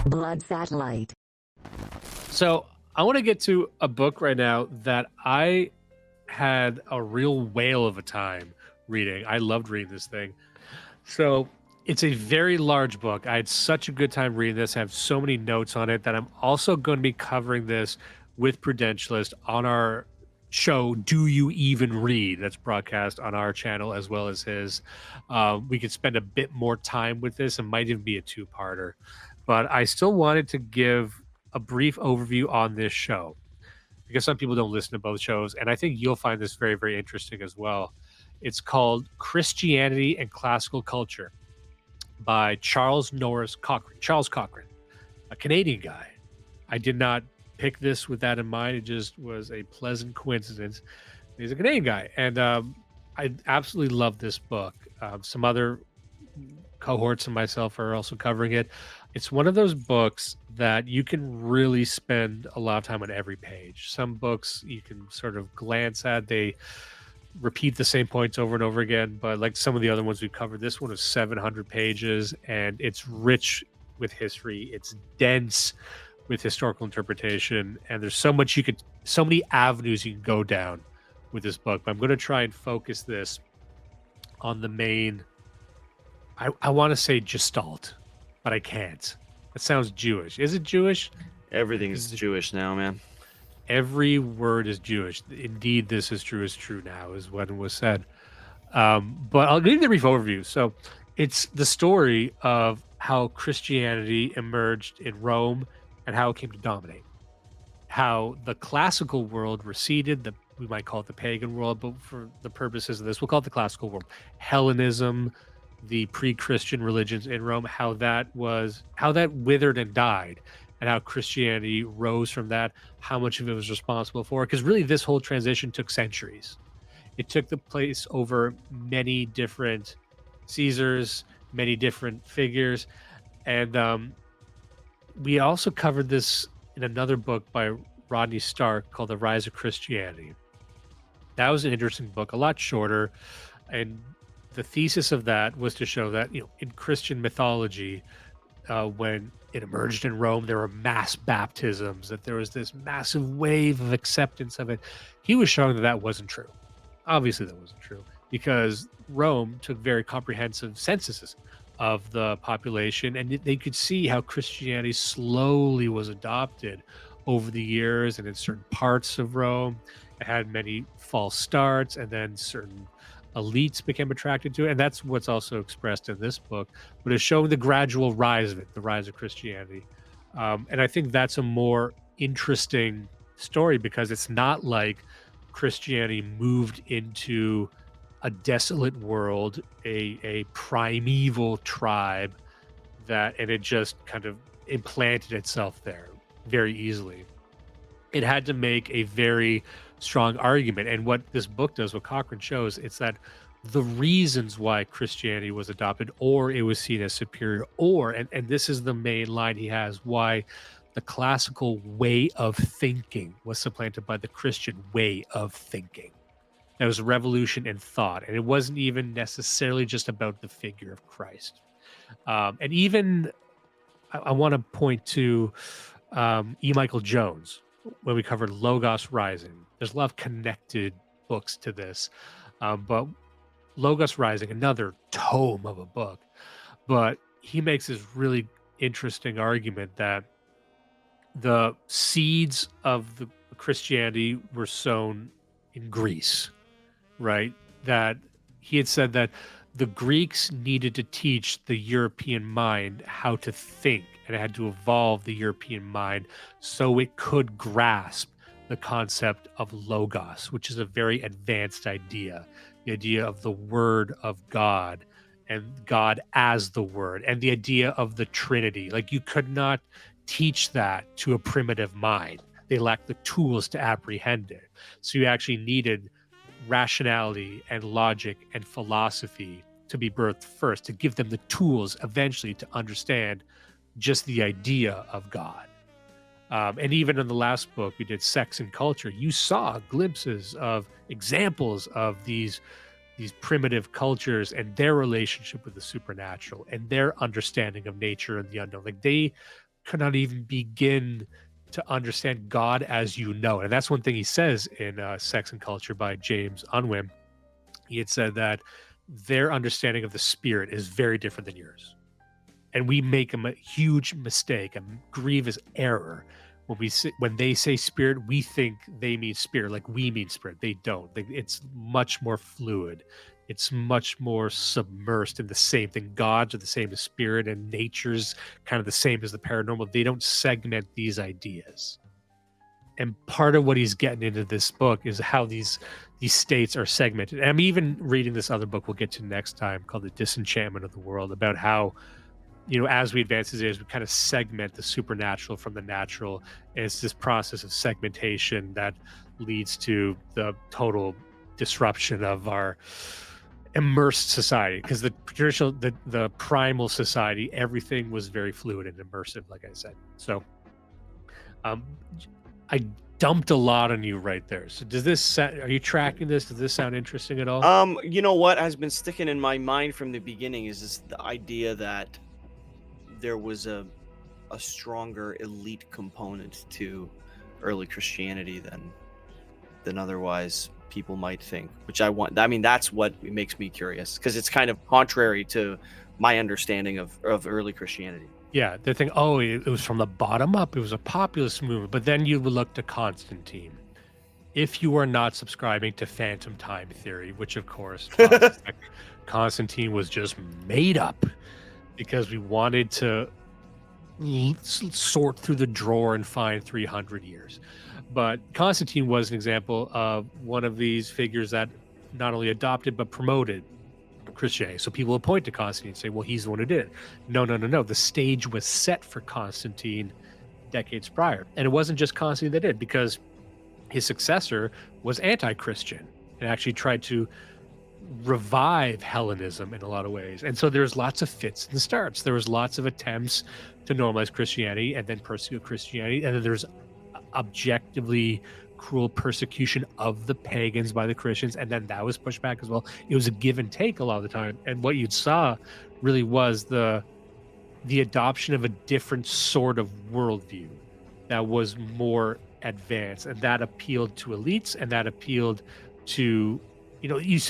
Blood Satellite. So I want to get to a book right now that I had a real whale of a time reading. I loved reading this thing. So it's a very large book. I had such a good time reading this. I have so many notes on it that I'm also going to be covering this with Prudentialist on our show, Do You Even Read? That's broadcast on our channel as well as his. We could spend a bit more time with this. It might even be a two-parter. But I still wanted to give a brief overview on this show because some people don't listen to both shows. And I think you'll find this very, very interesting as well. It's called Christianity and Classical Culture by Charles Cochrane, a Canadian guy. I did not pick this with that in mind. It just was a pleasant coincidence. He's a Canadian guy. And I absolutely love this book. Some other cohorts and myself are also covering it. It's one of those books that you can really spend a lot of time on every page. Some books you can sort of glance at. They repeat the same points over and over again, but like some of the other ones we've covered, this one is 700 pages and it's rich with history. It's dense with historical interpretation, and there's so many avenues you can go down with this book. But I'm going to try and focus this on the main, I want to say gestalt, but I can't. That sounds Jewish. Is it Jewish? Everything is Jewish now, man. Every word is Jewish. Indeed, this is true now, is what was said. But I'll give you the brief overview. So it's the story of how Christianity emerged in Rome and how it came to dominate. How the classical world receded, we might call it the pagan world, but for the purposes of this, we'll call it the classical world. Hellenism, the pre-Christian religions in Rome, how that withered and died, and how Christianity rose from that, how much of it was responsible for. Because really, this whole transition took centuries. It took the place over many different Caesars, many different figures. And we also covered this in another book by Rodney Stark called The Rise of Christianity. That was an interesting book, a lot shorter. And the thesis of that was to show that, in Christian mythology, when it emerged in Rome, there were mass baptisms, that there was this massive wave of acceptance of it. He was showing that that wasn't true. Obviously, that wasn't true because Rome took very comprehensive censuses of the population, and they could see how Christianity slowly was adopted over the years. And in certain parts of Rome, it had many false starts, and then certain elites became attracted to it. And that's what's also expressed in this book, but it's showing the gradual rise of it, the rise of Christianity. And I think that's a more interesting story because it's not like Christianity moved into a desolate world, a primeval tribe, and it just kind of implanted itself there very easily. It had to make a very strong argument. And what this book does, what Cochrane shows, it's that the reasons why Christianity was adopted, or it was seen as superior, and this is the main line he has, why the classical way of thinking was supplanted by the Christian way of thinking. There was a revolution in thought, and it wasn't even necessarily just about the figure of Christ. And even I want to point to E. Michael Jones when we covered Logos Rising. There's a lot of connected books to this, but Logos Rising, another tome of a book, but he makes this really interesting argument that the seeds of the Christianity were sown in Greece, right? That he had said that the Greeks needed to teach the European mind how to think, and it had to evolve the European mind so it could grasp the concept of logos, which is a very advanced idea, the idea of the word of God and God as the word, and the idea of the Trinity. Like, you could not teach that to a primitive mind. They lacked the tools to apprehend it. So you actually needed rationality and logic and philosophy to be birthed first, to give them the tools eventually to understand just the idea of God. And even in the last book we did, Sex and Culture, you saw glimpses of examples of these primitive cultures and their relationship with the supernatural and their understanding of nature and the unknown. Like, they could not even begin to understand God as you know. And that's one thing he says in Sex and Culture by James Unwin. He had said that their understanding of the spirit is very different than yours. And we make a huge mistake, a grievous error. When they say spirit, we think they mean spirit, like we mean spirit. They don't. It's much more fluid. It's much more submersed in the same thing. Gods are the same as spirit, and nature's kind of the same as the paranormal. They don't segment these ideas. And part of what he's getting into this book is how these states are segmented. And I'm even reading this other book we'll get to next time called The Disenchantment of the World, about how, as we advance these days, we kind of segment the supernatural from the natural. And it's this process of segmentation that leads to the total disruption of our immersed society. Because the traditional, the primal society, everything was very fluid and immersive, like I said. So I dumped a lot on you right there. So are you tracking this? Does this sound interesting at all? You know what has been sticking in my mind from the beginning is this, the idea that there was a stronger elite component to early Christianity than otherwise people might think, that's what makes me curious, because it's kind of contrary to my understanding of early Christianity. Yeah, they think, it was from the bottom up. It was a populist movement. But then you would look to Constantine. If you are not subscribing to phantom time theory, which of course Constantine was just made up because we wanted to sort through the drawer and find 300 years. But Constantine was an example of one of these figures that not only adopted but promoted Christianity. So people will point to Constantine and say, well, he's the one who did it. No. The stage was set for Constantine decades prior. And it wasn't just Constantine that did, because his successor was anti-Christian and actually tried to revive Hellenism in a lot of ways. And so there's lots of fits and starts. There was lots of attempts to normalize Christianity and then persecute Christianity. And then there's objectively cruel persecution of the pagans by the Christians, and then that was pushed back as well. It was a give and take a lot of the time, and what you saw really was the adoption of a different sort of worldview that was more advanced, and that appealed to elites, and that appealed to,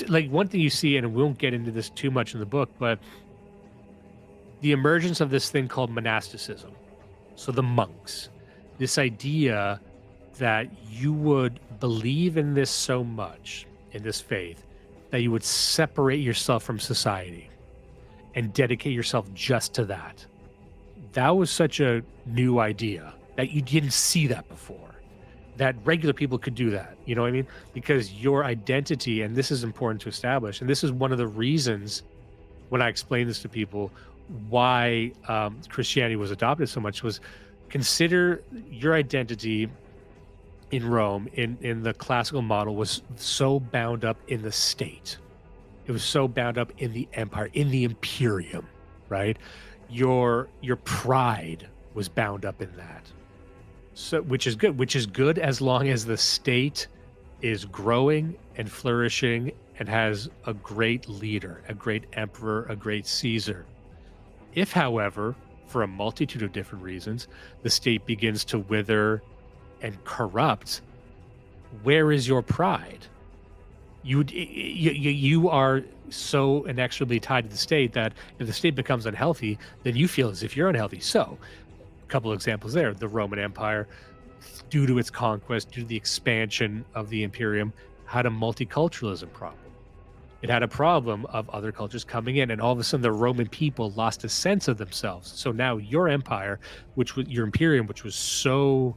like one thing you see, and we won't get into this too much in the book, but the emergence of this thing called monasticism. So the monks, this idea that you would believe in this so much, in this faith, that you would separate yourself from society and dedicate yourself just to that. That was such a new idea that you didn't see that before, that regular people could do that. You know what I mean? Because your identity, and this is important to establish, and this is one of the reasons when I explain this to people, why Christianity was adopted so much, was consider your identity in Rome, in the classical model, was so bound up in the state. It was so bound up in the empire, in the Imperium, right? Your pride was bound up in that. So, which is good as long as the state is growing and flourishing and has a great leader, a great emperor, a great Caesar. If, however, for a multitude of different reasons, the state begins to wither and corrupt, where is your pride? You are so inexorably tied to the state that if the state becomes unhealthy, then you feel as if you're unhealthy. So, a couple of examples there. The Roman Empire, due to its conquest, due to the expansion of the Imperium, had a multiculturalism problem. It had a problem of other cultures coming in, and all of a sudden the Roman people lost a sense of themselves. So now your empire, your Imperium, which was so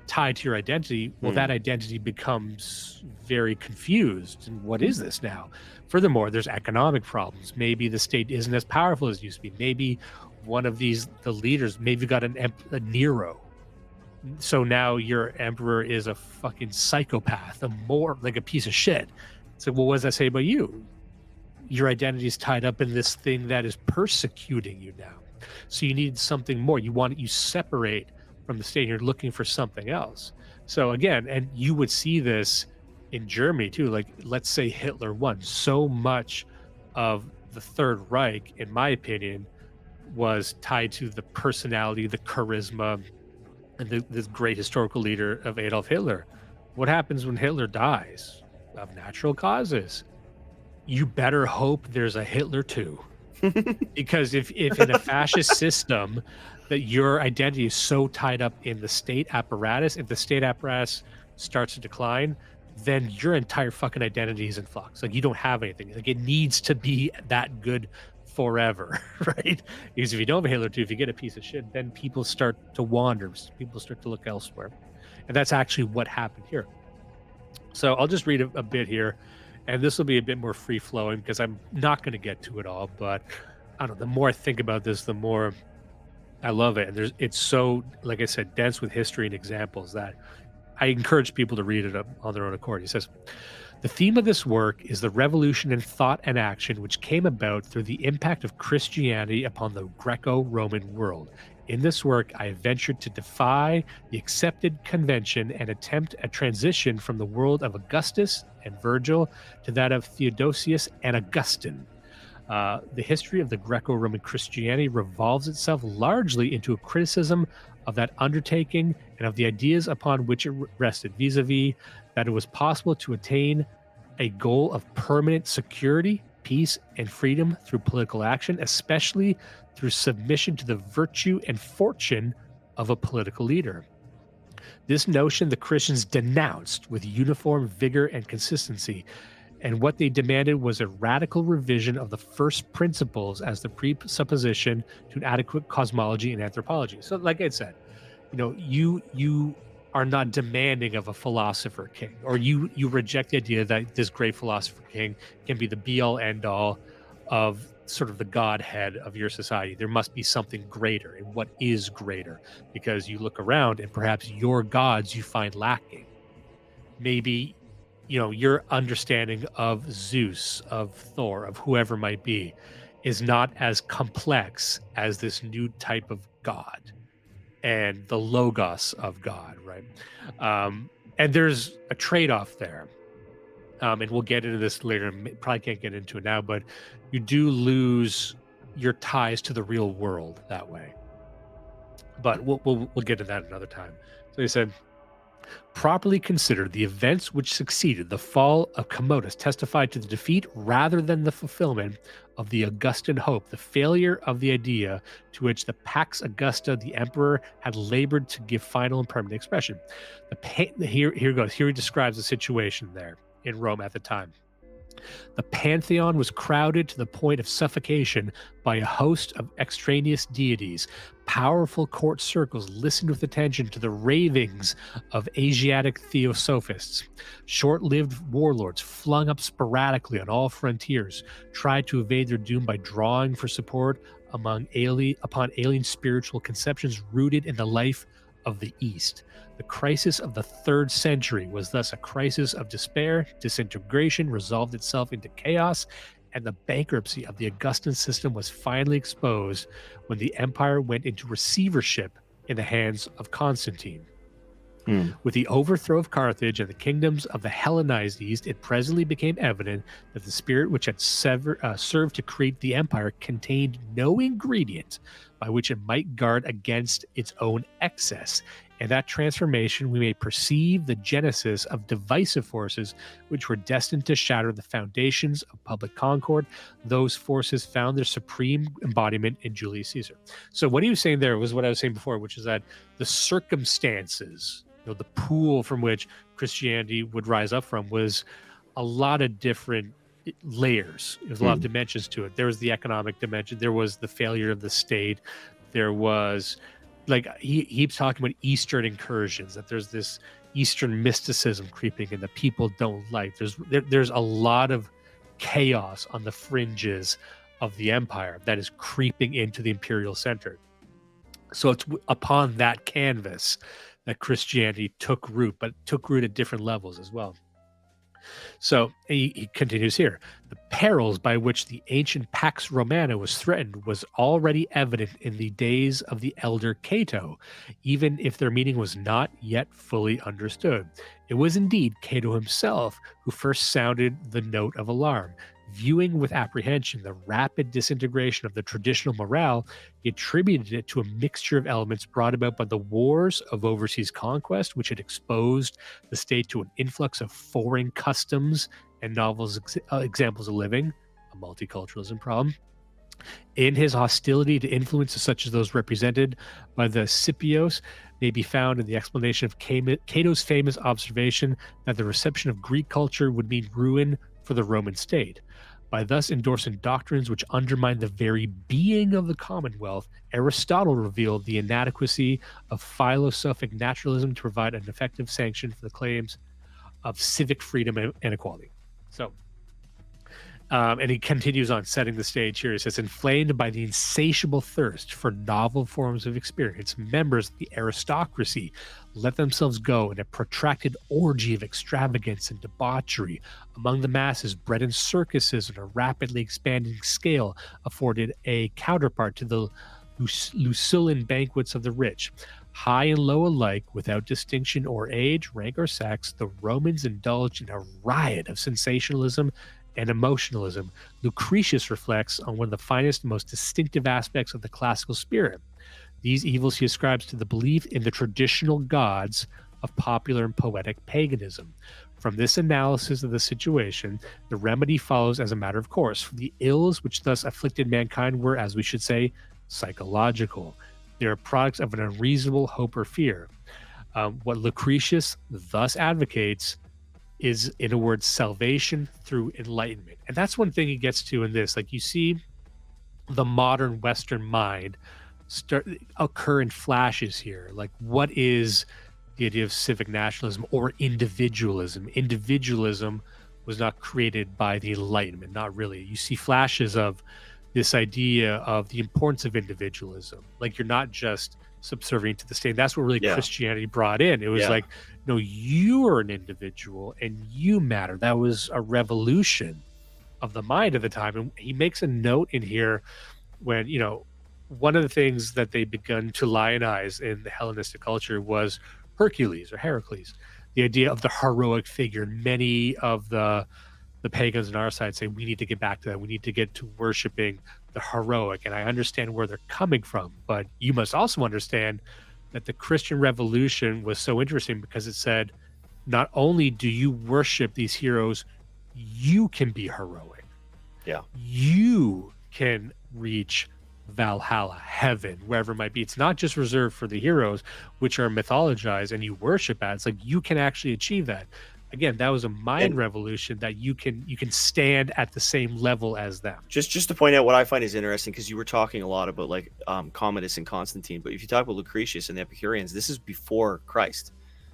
tied to your identity, well, that identity becomes very confused. And what is this now? Furthermore, there's economic problems. Maybe the state isn't as powerful as it used to be. Maybe one of the leaders, maybe got a Nero. So now your emperor is a fucking psychopath, like a piece of shit. So, well, what does that say about you? Your identity is tied up in this thing that is persecuting you now. So you need something more. You separate from the state. You're looking for something else. So again, and you would see this in Germany too. Like, let's say Hitler won. So much of the Third Reich, in my opinion, was tied to the personality, the charisma, and this great historical leader of Adolf Hitler. What happens when Hitler dies? Of natural causes. You better hope there's a Hitler too. Because if in a fascist system that your identity is so tied up in the state apparatus, if the state apparatus starts to decline, then your entire fucking identity is in flux. Like you don't have anything. Like it needs to be that good forever, right? Because if you don't have a Hitler too, if you get a piece of shit, then people start to wander. People start to look elsewhere. And that's actually what happened here. So I'll just read a bit here, and this will be a bit more free flowing because I'm not going to get to it all. But I don't know. The more I think about this, the more I love it. And it's so, like I said, dense with history and examples that I encourage people to read it on their own accord. He says, the theme of this work is the revolution in thought and action which came about through the impact of Christianity upon the Greco-Roman world. In this work, I have ventured to defy the accepted convention and attempt a transition from the world of Augustus and Virgil to that of Theodosius and Augustine. The history of the Greco-Roman Christianity revolves itself largely into a criticism of that undertaking and of the ideas upon which it rested, vis-a-vis that it was possible to attain a goal of permanent security, peace, and freedom through political action, especially through submission to the virtue and fortune of a political leader. This notion the Christians denounced with uniform vigor and consistency, and what they demanded was a radical revision of the first principles as the presupposition to an adequate cosmology and anthropology. So, like I said, you are not demanding of a philosopher king, or you reject the idea that this great philosopher king can be the be-all end-all of sort of the godhead of your society. There must be something greater, and what is greater? Because you look around and perhaps your gods you find lacking. Maybe your understanding of Zeus, of Thor, of whoever might be, is not as complex as this new type of God and the logos of God, right? And there's a trade-off there. And we'll get into this later. Probably can't get into it now, but you do lose your ties to the real world that way. But we'll get to that another time. So he said, properly considered, the events which succeeded the fall of Commodus testified to the defeat rather than the fulfillment of the Augustan hope, the failure of the idea to which the Pax Augusta, the emperor, had labored to give final and permanent expression. Here goes. Here he describes the situation there in Rome at the time. The Pantheon was crowded to the point of suffocation by a host of extraneous deities. Powerful court circles listened with attention to the ravings of Asiatic theosophists. Short-lived warlords flung up sporadically on all frontiers tried to evade their doom by drawing for support upon alien spiritual conceptions rooted in the life of the East. The crisis of the 3rd century was thus a crisis of despair. Disintegration resolved itself into chaos, and the bankruptcy of the Augustan system was finally exposed when the empire went into receivership in the hands of Constantine. With the overthrow of Carthage and the kingdoms of the Hellenized East, it presently became evident that the spirit which had served to create the empire contained no ingredient by which it might guard against its own excess. In that transformation, we may perceive the genesis of divisive forces which were destined to shatter the foundations of public concord. Those forces found their supreme embodiment in Julius Caesar. So what he was saying there was what I was saying before, which is that the circumstances, the pool from which Christianity would rise up from, was a lot of different layers. There's a lot of dimensions to it. There was the economic dimension. There was the failure of the state. There was, like, he keeps talking about Eastern incursions, that there's this Eastern mysticism creeping in that people don't like. There's a lot of chaos on the fringes of the empire that is creeping into the imperial center. So it's upon that canvas that Christianity took root, but took root at different levels as well. So he continues here. The perils by which the ancient Pax Romana was threatened was already evident in the days of the elder Cato, even if their meaning was not yet fully understood. It was indeed Cato himself who first sounded the note of alarm. Viewing with apprehension the rapid disintegration of the traditional morale, he attributed it to a mixture of elements brought about by the wars of overseas conquest, which had exposed the state to an influx of foreign customs and novel examples of living, a multiculturalism problem. In his hostility to influences such as those represented by the Scipios may be found in the explanation of Cato's famous observation that the reception of Greek culture would mean ruin for the Roman state. By thus endorsing doctrines which undermine the very being of the Commonwealth, Aristotle revealed the inadequacy of philosophic naturalism to provide an effective sanction for the claims of civic freedom and equality. So, and he continues on setting the stage here. He says, inflamed by the insatiable thirst for novel forms of experience, members of the aristocracy let themselves go in a protracted orgy of extravagance and debauchery. Among the masses, bred in circuses on a rapidly expanding scale afforded a counterpart to the Lucullan banquets of the rich. High and low alike, without distinction or age, rank, or sex, the Romans indulged in a riot of sensationalism and emotionalism. Lucretius reflects on one of the finest and most distinctive aspects of the classical spirit. These evils he ascribes to the belief in the traditional gods of popular and poetic paganism. From this analysis of the situation, the remedy follows as a matter of course. The ills which thus afflicted mankind were, as we should say, psychological. They are products of an unreasonable hope or fear. What Lucretius thus advocates is, in a word, salvation through enlightenment. And that's one thing he gets to in this. Like, you see the modern Western mind occur in flashes here. Like, what is the idea of civic nationalism or individualism? Individualism was not created by the Enlightenment, not really. You see flashes of this idea of the importance of individualism. Like, you're not just subservient to the state. That's what really Christianity brought in. It was like, no, you are an individual and you matter. That was a revolution of the mind at the time. And he makes a note in here when, you know, one of the things that they begun to lionize in the Hellenistic culture was Hercules or Heracles, the idea of the heroic figure. Many of the pagans on our side say we need to get back to that. We need to get to worshiping the heroic. And I understand where they're coming from, but you must also understand that the Christian Revolution was so interesting because it said, not only do you worship these heroes, you can be heroic. Yeah. You can reach Valhalla, heaven, wherever it might be. It's not just reserved for the heroes, which are mythologized and you worship at. It's like you can actually achieve that. Again, that was a mind revolution that you can stand at the same level as them. Just to point out what I find is interesting, because you were talking a lot about like Commodus and Constantine, but if you talk about Lucretius and the Epicureans, this is before Christ.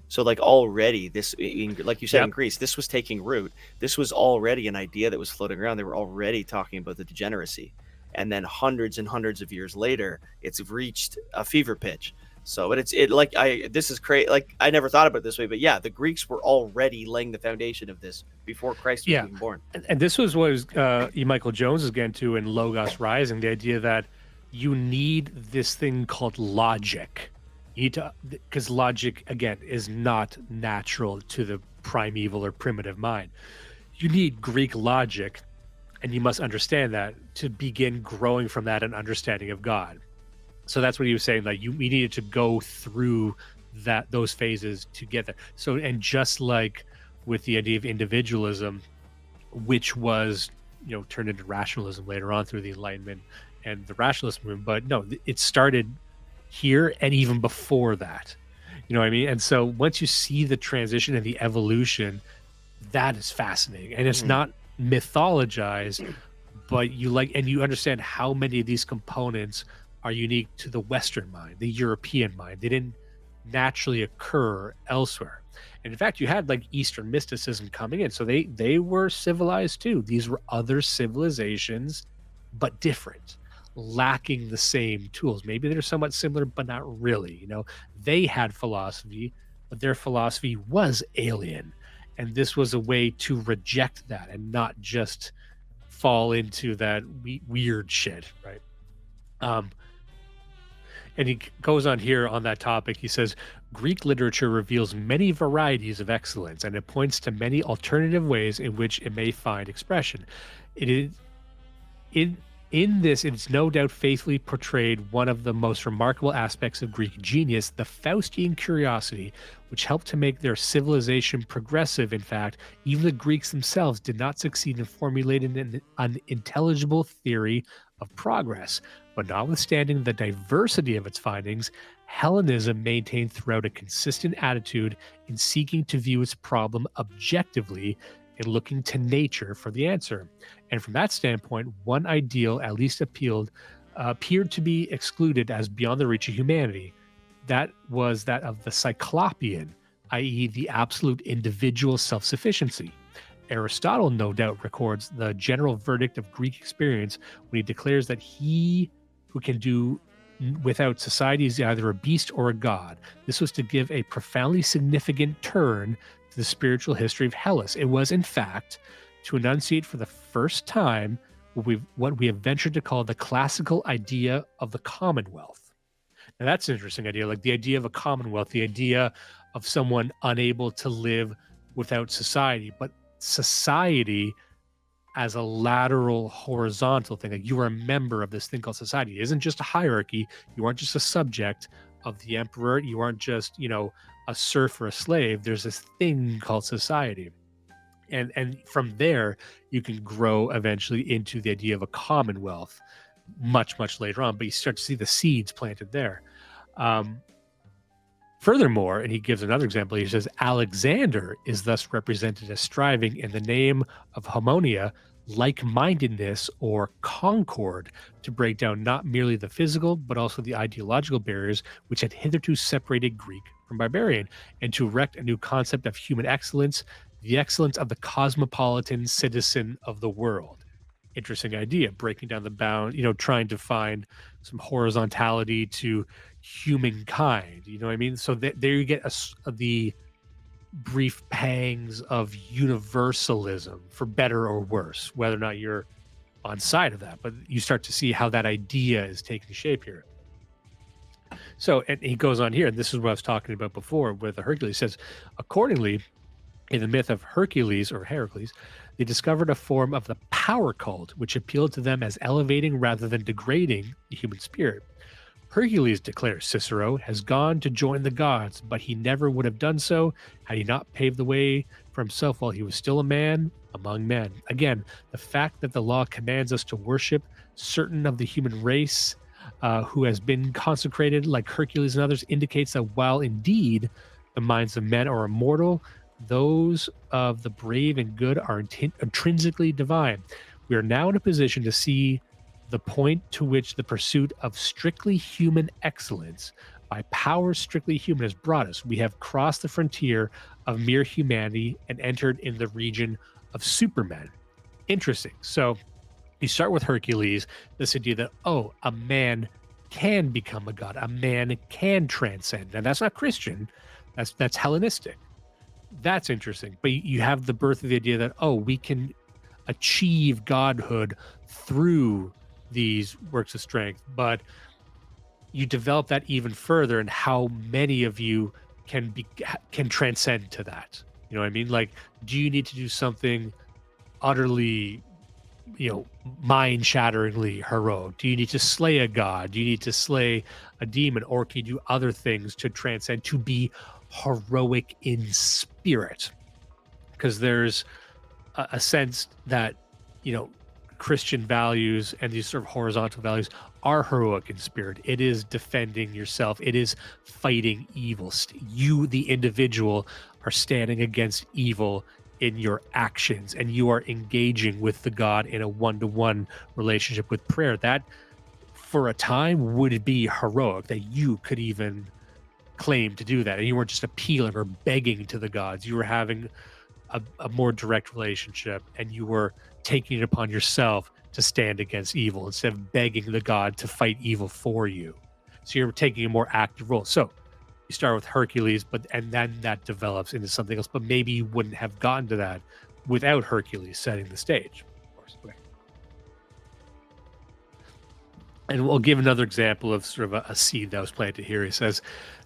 So like already this, like you said, in Greece, this was taking root. This was already an idea that was floating around. They were already talking about the degeneracy. And then hundreds and hundreds of years later, it's reached a fever pitch. So, but this is crazy. Like, I never thought about it this way, but yeah, the Greeks were already laying the foundation of this before Christ was even born. And this was what Michael Jones is getting to in Logos Rising, the idea that you need this thing called logic. You need to, because logic, again, is not natural to the primeval or primitive mind. You need Greek logic, and you must understand that to begin growing from that an understanding of God. So that's what he was saying. Like, we needed to go through those phases to get there. So, and just like with the idea of individualism, which was, you know, turned into rationalism later on through the Enlightenment and the rationalist movement, but no, it started here and even before that. You know what I mean? And so once you see the transition and the evolution, that is fascinating, and it's not mythologized, but you understand how many of these components are unique to the Western mind, the European mind. They didn't naturally occur elsewhere. And in fact, you had like Eastern mysticism coming in. So they were civilized too. These were other civilizations, but different, lacking the same tools. Maybe they're somewhat similar, but not really. You know, they had philosophy, but their philosophy was alien. And this was a way to reject that and not just fall into that weird shit, right? And he goes on here on that topic. He says, Greek literature reveals many varieties of excellence, and it points to many alternative ways in which it may find expression. It is in in this, it's no doubt faithfully portrayed one of the most remarkable aspects of Greek genius, the Faustian curiosity, which helped to make their civilization progressive. In fact, even the Greeks themselves did not succeed in formulating an intelligible theory of progress. But notwithstanding the diversity of its findings, Hellenism maintained throughout a consistent attitude in seeking to view its problem objectively and looking to nature for the answer. And from that standpoint, one ideal at least appeared to be excluded as beyond the reach of humanity. That was that of the Cyclopean, i.e., the absolute individual self-sufficiency. Aristotle no doubt records the general verdict of Greek experience when he declares that he who can do without society is either a beast or a god. This was to give a profoundly significant turn to the spiritual history of Hellas. It was, in fact, to enunciate for the first time what we have ventured to call the classical idea of the commonwealth. Now, that's an interesting idea, like the idea of a commonwealth, the idea of someone unable to live without society, but society as a lateral, horizontal thing. Like you are a member of this thing called society. It isn't just a hierarchy. You aren't just a subject of the emperor. You aren't just, a serf or a slave. There's this thing called society. And from there, you can grow eventually into the idea of a commonwealth much, much later on. But you start to see the seeds planted there. Furthermore, and he gives another example, he says, Alexander is thus represented as striving in the name of homonia, like-mindedness, or concord, to break down not merely the physical, but also the ideological barriers which had hitherto separated Greek from barbarian, and to erect a new concept of human excellence, the excellence of the cosmopolitan citizen of the world. Interesting idea, breaking down the bound, trying to find some horizontality to humankind. You know what I mean? So there you get the brief pangs of universalism, for better or worse, whether or not you're on side of that. But you start to see how that idea is taking shape here. So, and he goes on here, and this is what I was talking about before with the Hercules. He says, accordingly, in the myth of Hercules or Heracles, they discovered a form of the power cult which appealed to them as elevating rather than degrading the human spirit. Hercules, declares Cicero, has gone to join the gods, but he never would have done so had he not paved the way for himself while he was still a man among men. Again, the fact that the law commands us to worship certain of the human race who has been consecrated like Hercules and others indicates that while indeed the minds of men are immortal, those of the brave and good are intrinsically divine. We are now in a position to see the point to which the pursuit of strictly human excellence by power strictly human has brought us. We have crossed the frontier of mere humanity and entered in the region of supermen. Interesting. So you start with Hercules, this idea that, a man can become a god, a man can transcend. Now that's not Christian, that's Hellenistic. That's interesting. But you have the birth of the idea that, we can achieve godhood through these works of strength. But you develop that even further, and how many of you can transcend to that. You know what I mean? Like, do you need to do something utterly, mind-shatteringly heroic? Do you need to slay a god? Do you need to slay a demon? Or can you do other things to transcend, to be heroic in spirit? Because there's a sense that Christian values and these sort of horizontal values are heroic in spirit. It is defending yourself. It is fighting evil. You, the individual, are standing against evil in your actions, and you are engaging with the God in a one-to-one relationship with prayer. That, for a time, would be heroic, that you could even claim to do that, and you weren't just appealing or begging to the gods. You were having a more direct relationship, and you were taking it upon yourself to stand against evil instead of begging the god to fight evil for you. So you're taking a more active role. So you start with Hercules, and then that develops into something else. But maybe you wouldn't have gotten to that without Hercules setting the stage, of course. Okay. And we'll give another example of sort of a seed that was planted here. He says,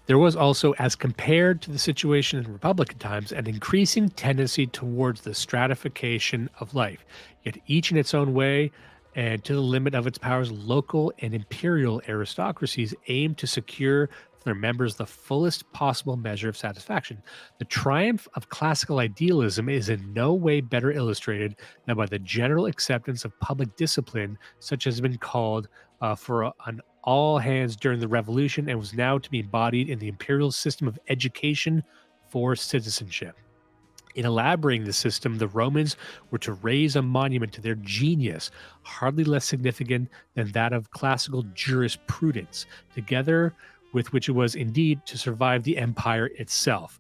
there was also, as compared to the situation in Republican times, an increasing tendency towards the stratification of life, yet each in its own way and to the limit of its powers, local and imperial aristocracies aim to secure for their members the fullest possible measure of satisfaction. The triumph of classical idealism is in no way better illustrated than by the general acceptance of public discipline, such as has been called for an all hands during the revolution and was now to be embodied in the imperial system of education for citizenship. In elaborating the system, the Romans were to raise a monument to their genius, hardly less significant than that of classical jurisprudence, together with which it was indeed to survive the empire itself,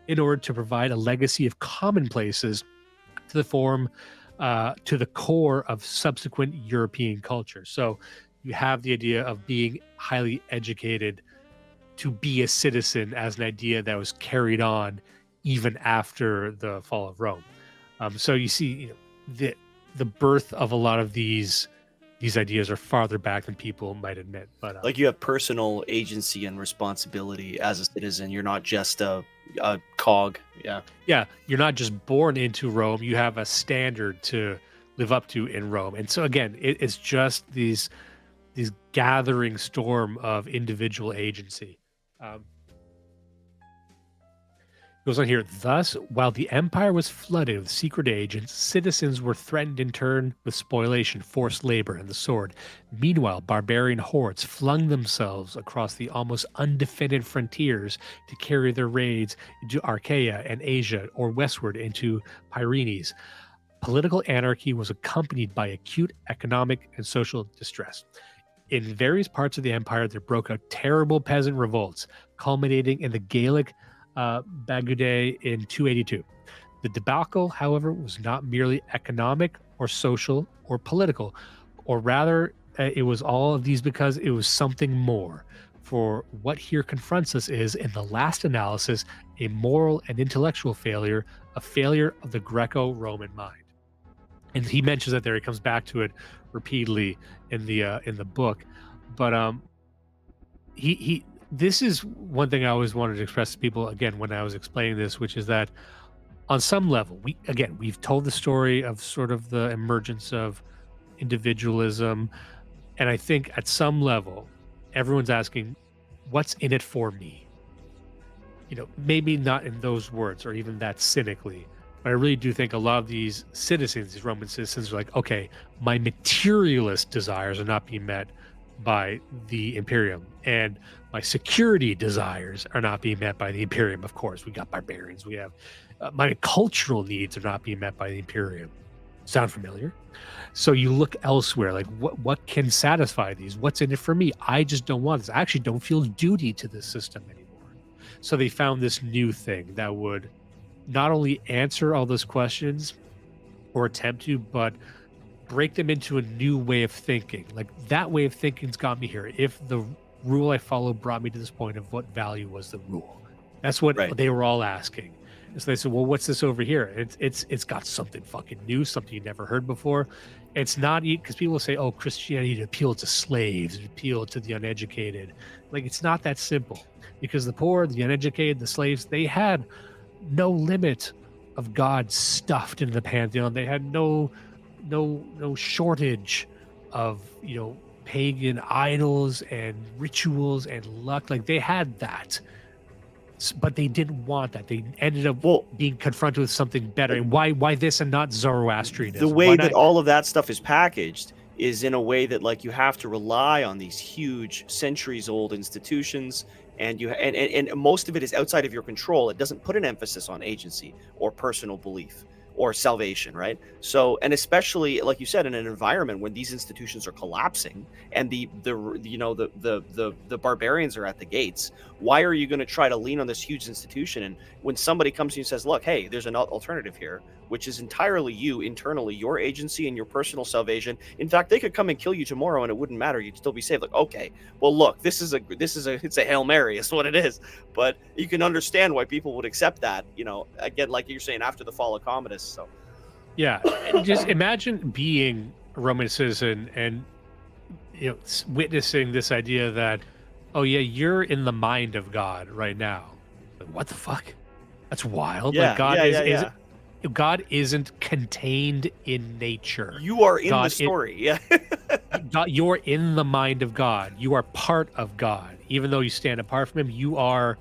in order to provide a legacy of commonplaces to the form, to the core of subsequent European culture. So you have the idea of being highly educated to be a citizen as an idea that was carried on even after the fall of Rome. So you see, the birth of a lot of these ideas are farther back than people might admit. But like you have personal agency and responsibility as a citizen. You're not just a cog. Yeah, you're not just born into Rome. You have a standard to live up to in Rome. And so again, it's just these gathering storm of individual agency. Goes on here. Thus, while the empire was flooded with secret agents, citizens were threatened in turn with spoliation, forced labor, and the sword. Meanwhile, barbarian hordes flung themselves across the almost undefended frontiers to carry their raids into Achaea and Asia, or westward into Pyrenees. Political anarchy was accompanied by acute economic and social distress. In various parts of the empire, there broke out terrible peasant revolts, culminating in the Gallic Bagude in 282. The debacle, however, was not merely economic or social or political, or rather, it was all of these because it was something more. For what here confronts us is, in the last analysis, a moral and intellectual failure, a failure of the Greco-Roman mind. And he mentions that there. He comes back to it repeatedly in the book, but he this is one thing I always wanted to express to people, again, when I was explaining this, which is that on some level, we've told the story of sort of the emergence of individualism. And I think at some level, everyone's asking, what's in it for me? Maybe not in those words or even that cynically, but I really do think a lot of these citizens, these Roman citizens, are like, okay, my materialist desires are not being met by the Imperium, and my security desires are not being met by the Imperium. Of course, we got barbarians. We have my cultural needs are not being met by the Imperium. Sound familiar? So you look elsewhere, like what can satisfy these? What's in it for me? I just don't want this. I actually don't feel duty to this system anymore. So they found this new thing that would not only answer all those questions or attempt to, but break them into a new way of thinking. Like that way of thinking's got me here. If the rule I follow brought me to this point, of what value was the rule? That's what they were all asking. And so they said, well, what's this over here? It's got something fucking new, something you never heard before. It's not, because people say, oh, Christianity appealed to slaves, it appealed to the uneducated. Like, it's not that simple, because the poor, the uneducated, the slaves, they had no limit of God stuffed into the pantheon. They had no shortage of pagan idols and rituals and luck. Like, they had that, but they didn't want that. They ended up being confronted with something better. And why this and not Zoroastrianism? The way that all of that stuff is packaged is in a way that, like, you have to rely on these huge centuries old institutions, and most of it is outside of your control. It doesn't put an emphasis on agency or personal belief or salvation, right? So, and especially, like you said, in an environment when these institutions are collapsing and the barbarians are at the gates, why are you going to try to lean on this huge institution? And when somebody comes to you and says, look, hey, there's an alternative here, which is entirely you internally, your agency and your personal salvation. In fact, they could come and kill you tomorrow and it wouldn't matter. You'd still be safe. Like, okay, well, look, it's a Hail Mary is what it is. But you can understand why people would accept that, again, like you're saying, after the fall of Commodus. So yeah, just imagine being a Roman citizen and witnessing this idea that, oh yeah, you're in the mind of God right now. Like, what the fuck? That's wild. Like Yeah, God yeah, is yeah, is yeah. God isn't contained in nature. You are in the God it story. Yeah. God, you're in the mind of God. You are part of God. Even though you stand apart from him, you are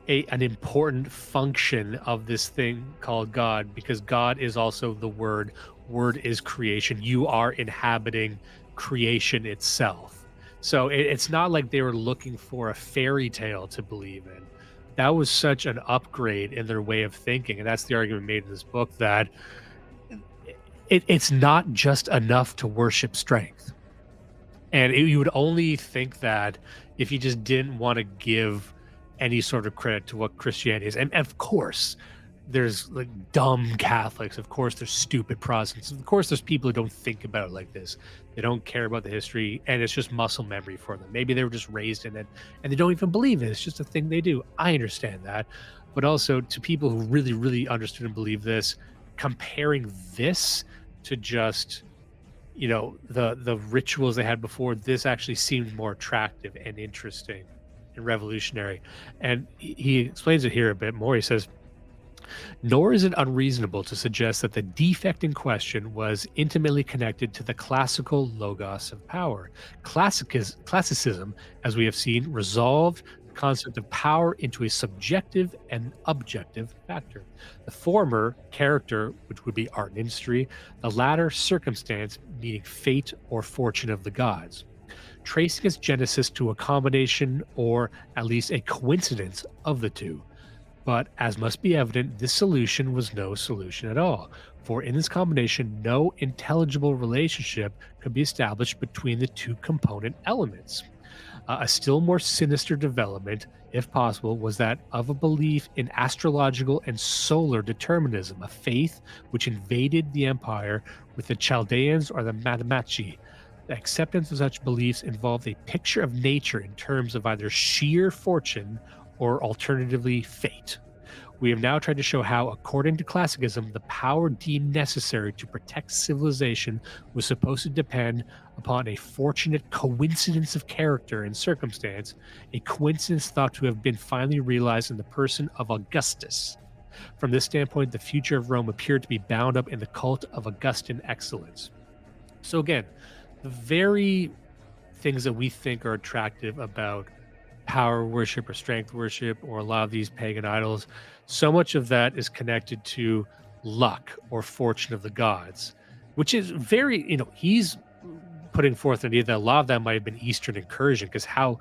an important function of this thing called God, because God is also the word. Word is creation. You are inhabiting creation itself. So it's not like they were looking for a fairy tale to believe in. That was such an upgrade in their way of thinking. And that's the argument made in this book, that it's not just enough to worship strength. And you would only think that if you just didn't want to give any sort of credit to what Christianity is. And of course, there's like dumb Catholics. Of course, there's stupid Protestants. Of course, there's people who don't think about it like this. They don't care about the history, and it's just muscle memory for them. Maybe they were just raised in it and they don't even believe it. It's just a thing they do. I understand that. But also, to people who really, really understood and believe this, comparing this to just the rituals they had before, this actually seemed more attractive and interesting and revolutionary. And he explains it here a bit more. He says, nor is it unreasonable to suggest that the defect in question was intimately connected to the classical logos of power. Classicism, as we have seen, resolved the concept of power into a subjective and objective factor. The former, character, which would be art and industry; the latter, circumstance, meaning fate or fortune of the gods. Tracing its genesis to a combination, or at least a coincidence, of the two. But, as must be evident, this solution was no solution at all, for in this combination no intelligible relationship could be established between the two component elements. A still more sinister development, if possible, was that of a belief in astrological and solar determinism, a faith which invaded the empire with the Chaldeans or the Matamachi. The acceptance of such beliefs involved a picture of nature in terms of either sheer fortune or alternatively fate. We have now tried to show how, according to classicism, the power deemed necessary to protect civilization was supposed to depend upon a fortunate coincidence of character and circumstance, a coincidence thought to have been finally realized in the person of Augustus. From this standpoint, the future of Rome appeared to be bound up in the cult of Augustan excellence. So again, the very things that we think are attractive about power worship or strength worship or a lot of these pagan idols, so much of that is connected to luck or fortune of the gods, which is very, he's putting forth an idea that a lot of that might have been Eastern incursion, because how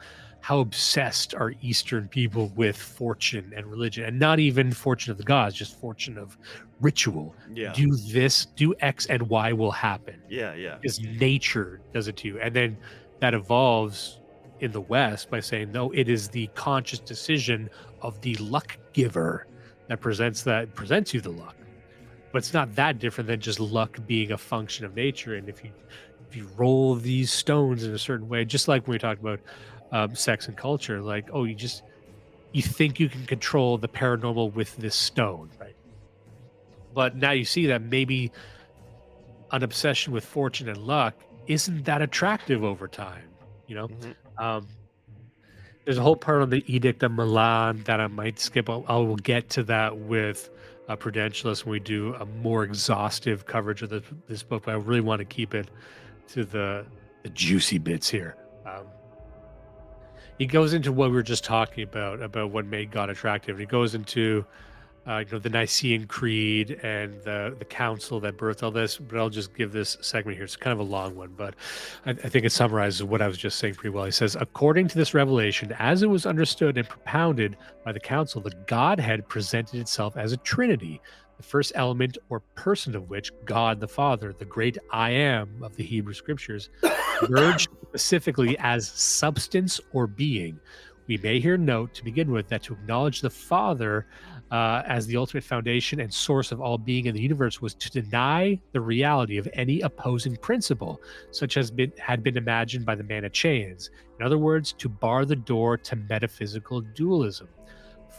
obsessed are Eastern people with fortune and religion, and not even fortune of the gods, just fortune of ritual. Yeah. Do this, do X and Y will happen. Yeah, yeah. Because nature does it to you. And then that evolves in the West by saying, no, it is the conscious decision of the luck giver that presents you the luck. But it's not that different than just luck being a function of nature. And if you roll these stones in a certain way, just like when we talked about sex and culture, like, oh, you think you can control the paranormal with this stone, right? But now you see that maybe an obsession with fortune and luck isn't that attractive over time, you know? Mhm. Um, there's a whole part on the Edict of Milan that I might skip. I will get to that with Prudentialist when we do a more exhaustive coverage of this book, but I really want to keep it to the juicy bits here. He goes into what we were just talking about what made God attractive. He goes into the Nicene Creed and the council that birthed all this. But I'll just give this segment here. It's kind of a long one, but I think it summarizes what I was just saying pretty well. He says, according to this revelation, as it was understood and propounded by the council, the Godhead presented itself as a Trinity, the first element or person of which, God the Father, the great I Am of the Hebrew Scriptures, emerged specifically as substance or being. We may here note, to begin with, that to acknowledge the Father as the ultimate foundation and source of all being in the universe was to deny the reality of any opposing principle, such as had been imagined by the Manichaeans. In other words, to bar the door to metaphysical dualism.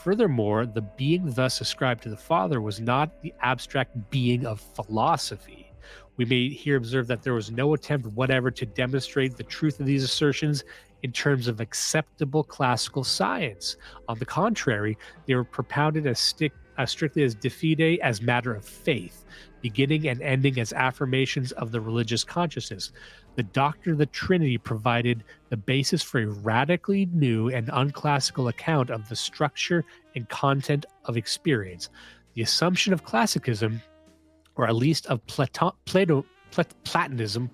Furthermore, the being thus ascribed to the Father was not the abstract being of philosophy, We may here observe that there was no attempt whatever to demonstrate the truth of these assertions in terms of acceptable classical science. On the contrary, they were propounded as strictly as de fide, as matter of faith, beginning and ending as affirmations of the religious consciousness. The doctrine of the Trinity provided the basis for a radically new and unclassical account of the structure and content of experience. The assumption of classicism, or at least of Platonism,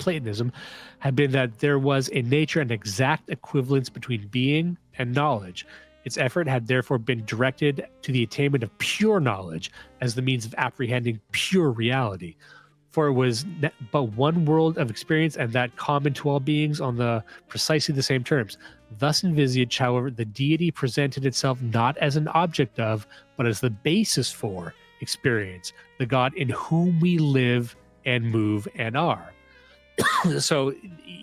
had been that there was in nature an exact equivalence between being and knowledge. Its effort had therefore been directed to the attainment of pure knowledge as the means of apprehending pure reality. For it was but one world of experience, and that common to all beings on precisely the same terms. Thus envisaged, however, the deity presented itself not as an object of, but as the basis for experience, the God in whom we live and move and are. So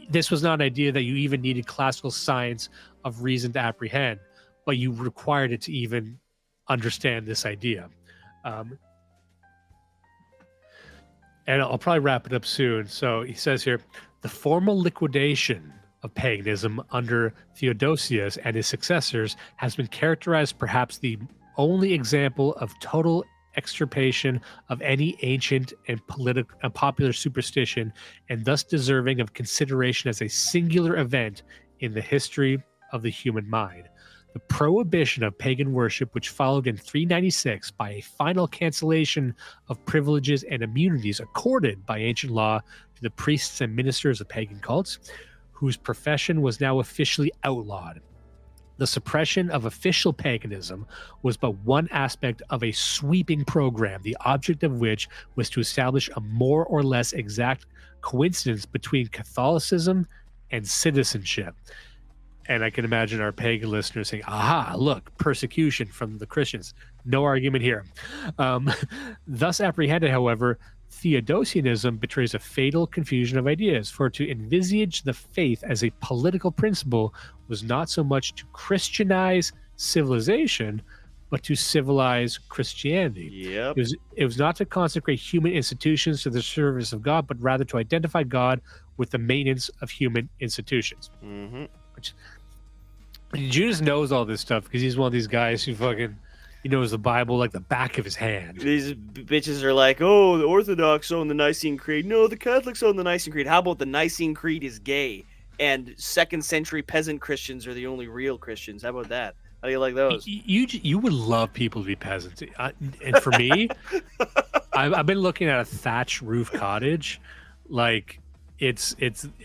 this was not an idea that you even needed classical science of reason to apprehend, but you required it to even understand this idea. And I'll probably wrap it up soon. So he says here, the formal liquidation of paganism under Theodosius and his successors has been characterized perhaps the only example of total extirpation of any ancient and popular superstition, and thus deserving of consideration as a singular event in the history of the human mind. The prohibition of pagan worship, which followed in 396 by a final cancellation of privileges and immunities accorded by ancient law to the priests and ministers of pagan cults, whose profession was now officially outlawed. The suppression of official paganism was but one aspect of a sweeping program, the object of which was to establish a more or less exact coincidence between Catholicism and citizenship. And I can imagine our pagan listeners saying, aha, look, persecution from the Christians. No argument here. Thus apprehended, however, Theodosianism betrays a fatal confusion of ideas, for to envisage the faith as a political principle was not so much to Christianize civilization, but to civilize Christianity. Yep. It was not to consecrate human institutions to the service of God, but rather to identify God with the maintenance of human institutions. Mm-hmm. Which, Judas knows all this stuff because he's one of these guys who fucking, he knows the Bible like the back of his hand. These bitches are like, oh, the Orthodox own the Nicene Creed. No, the Catholics own the Nicene Creed. How about the Nicene Creed is gay, and 2nd century peasant Christians are the only real Christians? How about that? How do you like those? You would love people to be peasants. And for me, I've been looking at a thatch roof cottage. Like, it's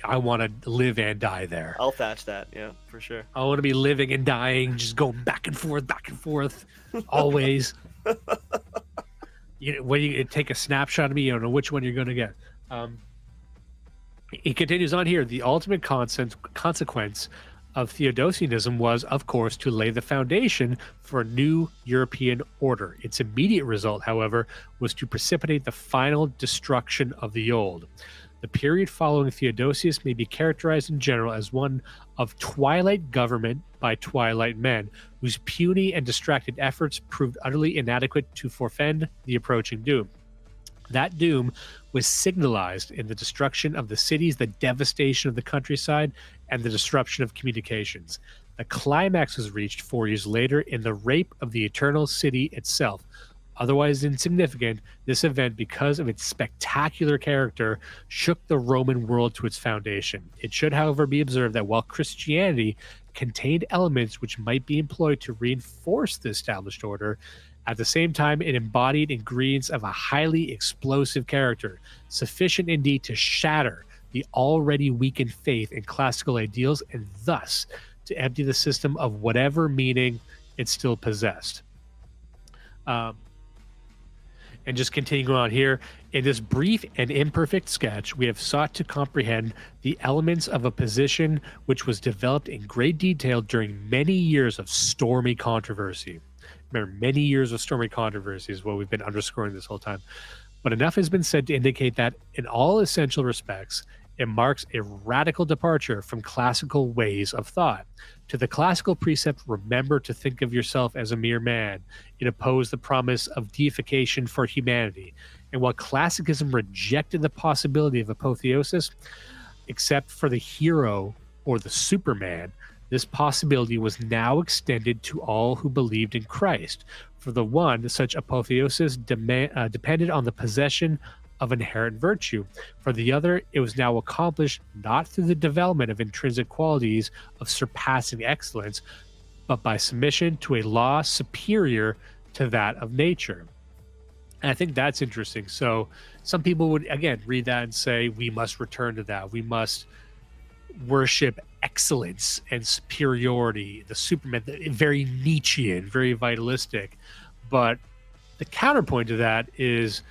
I want to live and die there. I'll thatch that, yeah, for sure. I want to be living and dying, just going back and forth, always. When you take a snapshot of me, you don't know which one you're going to get. He continues on here. The ultimate consequence of Theodosianism was, of course, to lay the foundation for a new European order. Its immediate result, however, was to precipitate the final destruction of the old. The period following Theodosius may be characterized in general as one of twilight government by twilight men, whose puny and distracted efforts proved utterly inadequate to forefend the approaching doom. That doom was signalized in the destruction of the cities, the devastation of the countryside, and the disruption of communications. The climax was reached 4 years later in the rape of the eternal city itself. Otherwise insignificant, this event, because of its spectacular character, shook the Roman world to its foundation. It should, however, be observed that while Christianity contained elements which might be employed to reinforce the established order, at the same time it embodied ingredients of a highly explosive character, sufficient indeed to shatter the already weakened faith in classical ideals and thus to empty the system of whatever meaning it still possessed. And just continuing on here, in this brief and imperfect sketch, we have sought to comprehend the elements of a position which was developed in great detail during many years of stormy controversy. Remember, many years of stormy controversy is what we've been underscoring this whole time. But enough has been said to indicate that in all essential respects, it marks a radical departure from classical ways of thought. To the classical precept, remember to think of yourself as a mere man, it opposed the promise of deification for humanity, And while classicism rejected the possibility of apotheosis, except for the hero or the Superman, this possibility was now extended to all who believed in Christ. For the one, such apotheosis depended on the possession of inherent virtue. For the other, it was now accomplished not through the development of intrinsic qualities of surpassing excellence, but by submission to a law superior to that of nature. And I think that's interesting. So some people would, again, read that and say, we must return to that. We must worship excellence and superiority, the Superman, very Nietzschean, very vitalistic. But the counterpoint to that is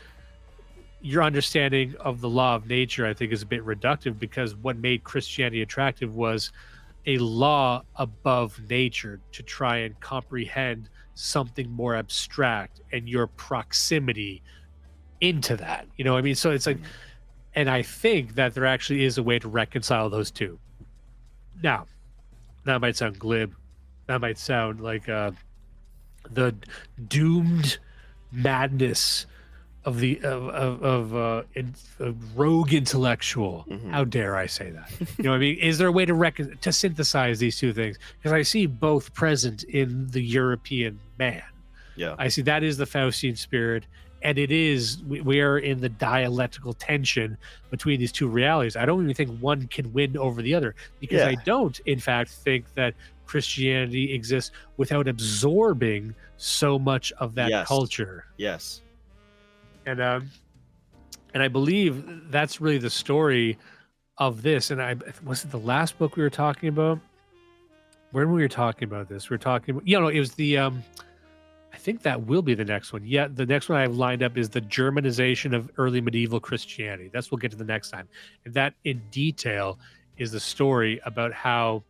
your understanding of the law of nature, I think, is a bit reductive, because what made Christianity attractive was a law above nature to try and comprehend something more abstract and your proximity into that. You know what I mean? So it's like, and I think that there actually is a way to reconcile those two. Now, that might sound glib. That might sound like the doomed madness of the rogue intellectual. How dare I say that? You know what I mean? Is there a way to synthesize these two things? Because I see both present in the European man. Yeah, I see that is the Faustian spirit, and it is, we are in the dialectical tension between these two realities. I don't even think one can win over the other, because I don't, in fact, think that Christianity exists without absorbing so much of that culture. Yes. And I believe that's really the story of this. And was it the last book we were talking about? When we were talking about this, we were talking about, it was the I think that will be the next one. Yeah, the next one I have lined up is the Germanization of early medieval Christianity. That's we'll get to the next time. And that in detail is the story about how,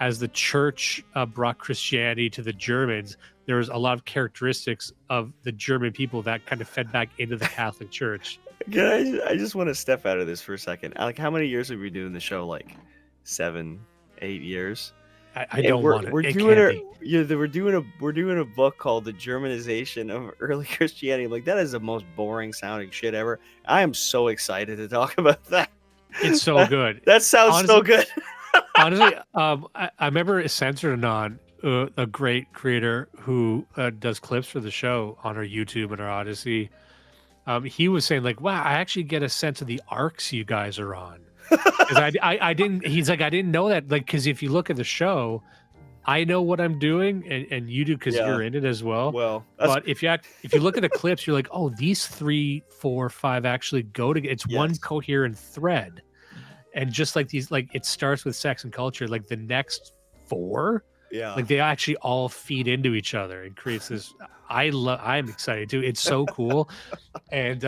as the church brought Christianity to the Germans, there was a lot of characteristics of the German people that kind of fed back into the Catholic Church. I just want to step out of this for a second. Like, how many years have we been doing the show? Like 7, 8 years. I don't want it. We're doing a book called The Germanization of Early Christianity. Like, that is the most boring sounding shit ever. I am so excited to talk about that. It's so good. That sounds so good. Honestly, I remember Censored Anon, a great creator who does clips for the show on our YouTube and our Odyssey. He was saying, like, wow, I actually get a sense of the arcs you guys are on. Because I didn't, he's like, I didn't know that. Like, because if you look at the show, I know what I'm doing, and you do, because you're in it as well. Well, but if you look at the clips, you're like, oh, these 3, 4, 5 actually go together. It's one coherent thread. And just like these, like, it starts with sex and culture, like the next 4, like they actually all feed into each other and creates this. I'm excited too. It's so cool. And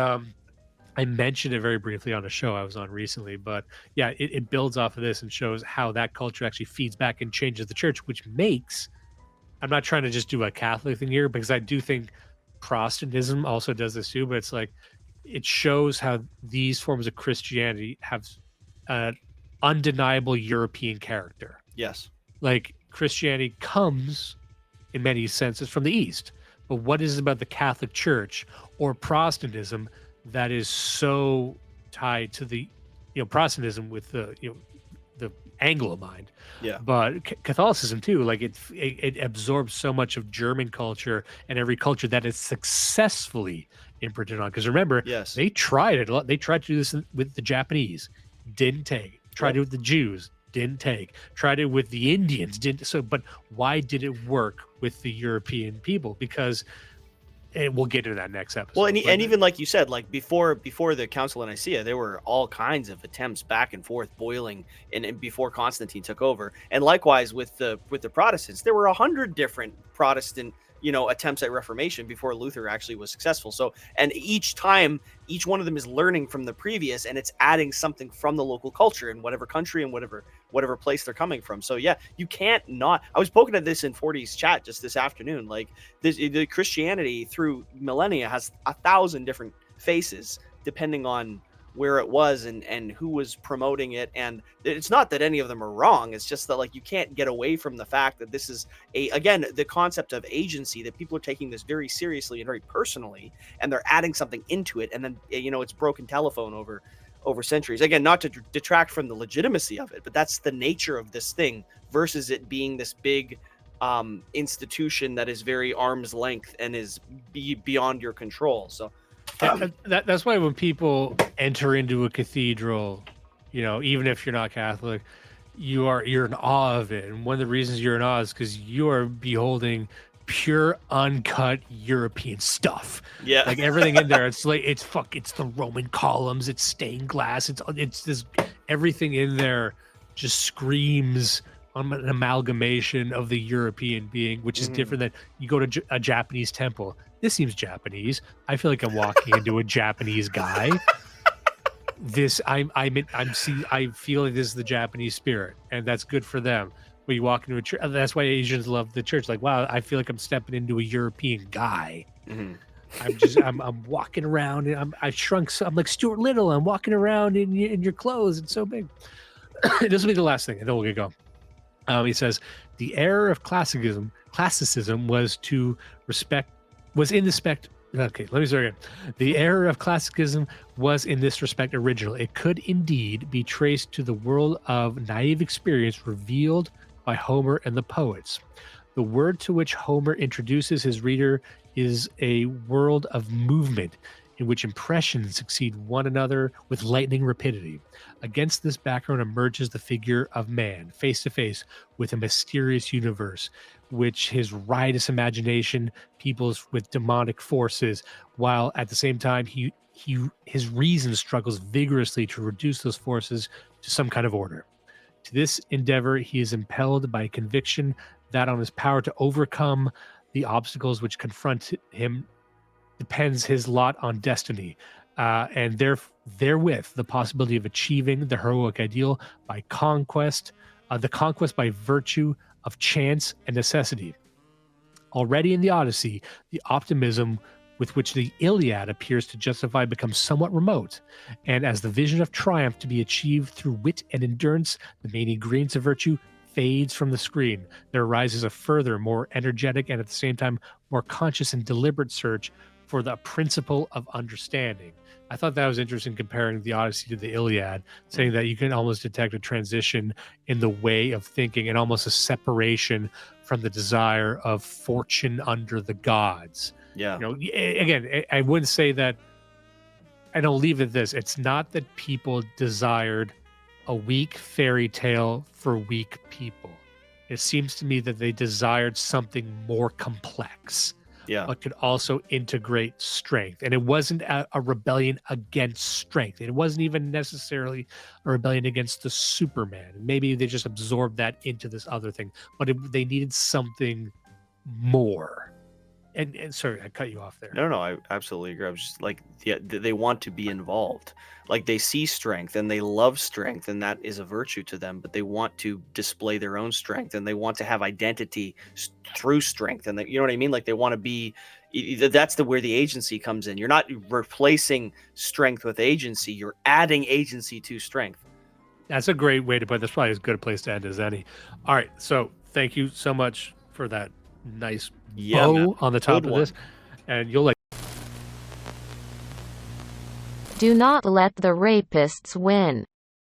I mentioned it very briefly on a show I was on recently, but yeah, it builds off of this and shows how that culture actually feeds back and changes the church, which makes, I'm not trying to just do a Catholic thing here, because I do think Protestantism also does this too, but it's like, it shows how these forms of Christianity have undeniable European character. Yes. Like, Christianity comes in many senses from the East, but what is it about the Catholic Church or Protestantism that is so tied to the, Protestantism with the, the Anglo mind, but Catholicism too, like it absorbs so much of German culture and every culture that is successfully imprinted on. Because remember, they tried it a lot. They tried to do this with the Japanese, didn't take. Tried it with the Jews, didn't take. Tried it with the Indians, didn't. So, but why did it work with the European people? Because, and we'll get into that next episode. Well, and even like you said, like before the Council of Nicaea, there were all kinds of attempts back and forth, boiling, and before Constantine took over. And likewise with the Protestants, there were 100 different Protestant attempts at Reformation before Luther actually was successful. So, and each time, each one of them is learning from the previous, and it's adding something from the local culture in whatever country and whatever place they're coming from. So yeah, you can't not. I was poking at this in 40's chat just this afternoon. Like, the Christianity through millennia has 1,000 different faces depending on where it was and who was promoting it. And it's not that any of them are wrong. It's just that, like, you can't get away from the fact that this is again, the concept of agency, that people are taking this very seriously and very personally, and they're adding something into it. And then, it's broken telephone over centuries. Again, not to detract from the legitimacy of it, but that's the nature of this thing versus it being this big institution that is very arm's length and is beyond your control. So that's why when people enter into a cathedral, even if you're not Catholic, you're in awe of it. And one of the reasons you're in awe is because you are beholding pure uncut European stuff. Yeah, like everything in there, it's the Roman columns, it's stained glass, it's this, everything in there just screams an amalgamation of the European being, which is different than you go to a Japanese temple. This seems Japanese. I feel like I'm walking into a Japanese guy. I feel like this is the Japanese spirit, and that's good for them. When you walk into a church, that's why Asians love the church. Like, wow, I feel like I'm stepping into a European guy. I'm walking around, and I shrunk. So I'm like Stuart Little. I'm walking around in your clothes. It's so big. This will be the last thing, and then we'll get going. He says the error of classicism Okay, let me start again. The error of classicism was in this respect original. It could indeed be traced to the world of naive experience revealed by Homer and the poets. The word to which Homer introduces his reader is a world of movement in which impressions succeed one another with lightning rapidity. Against this background emerges the figure of man, face to face with a mysterious universe, which his riotous imagination peoples with demonic forces, while at the same time his reason struggles vigorously to reduce those forces to some kind of order. To this endeavor, he is impelled by a conviction that on his power to overcome the obstacles which confront him depends his lot on destiny, and therewith the possibility of achieving the heroic ideal by conquest, the conquest by virtue of chance and necessity. Already in the Odyssey, the optimism with which the Iliad appears to justify becomes somewhat remote, and as the vision of triumph to be achieved through wit and endurance, the main ingredients of virtue, fades from the screen. There arises a further, more energetic, and at the same time more conscious and deliberate search for the principle of understanding. I thought that was interesting, comparing the Odyssey to the Iliad, saying that you can almost detect a transition in the way of thinking and almost a separation from the desire of fortune under the gods. Yeah. Again, I wouldn't say that, and I'll leave it at this. It's not that people desired a weak fairy tale for weak people. It seems to me that they desired something more complex. Yeah. But could also integrate strength. And it wasn't a rebellion against strength. It wasn't even necessarily a rebellion against the Superman. Maybe they just absorbed that into this other thing. But they needed something more. And sorry, I cut you off there. No, I absolutely agree. I was just like, they want to be involved. Like, they see strength and they love strength, and that is a virtue to them. But they want to display their own strength, and they want to have identity through strength. And you know what I mean? Like, they want to be. That's where the agency comes in. You're not replacing strength with agency. You're adding agency to strength. That's a great way to put it. That's probably as good a place to end as any. All right, so thank you so much for that nice bow on the top of this, and you'll like. Do not let the rapists win.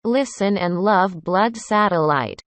Listen and love Blood Satellite.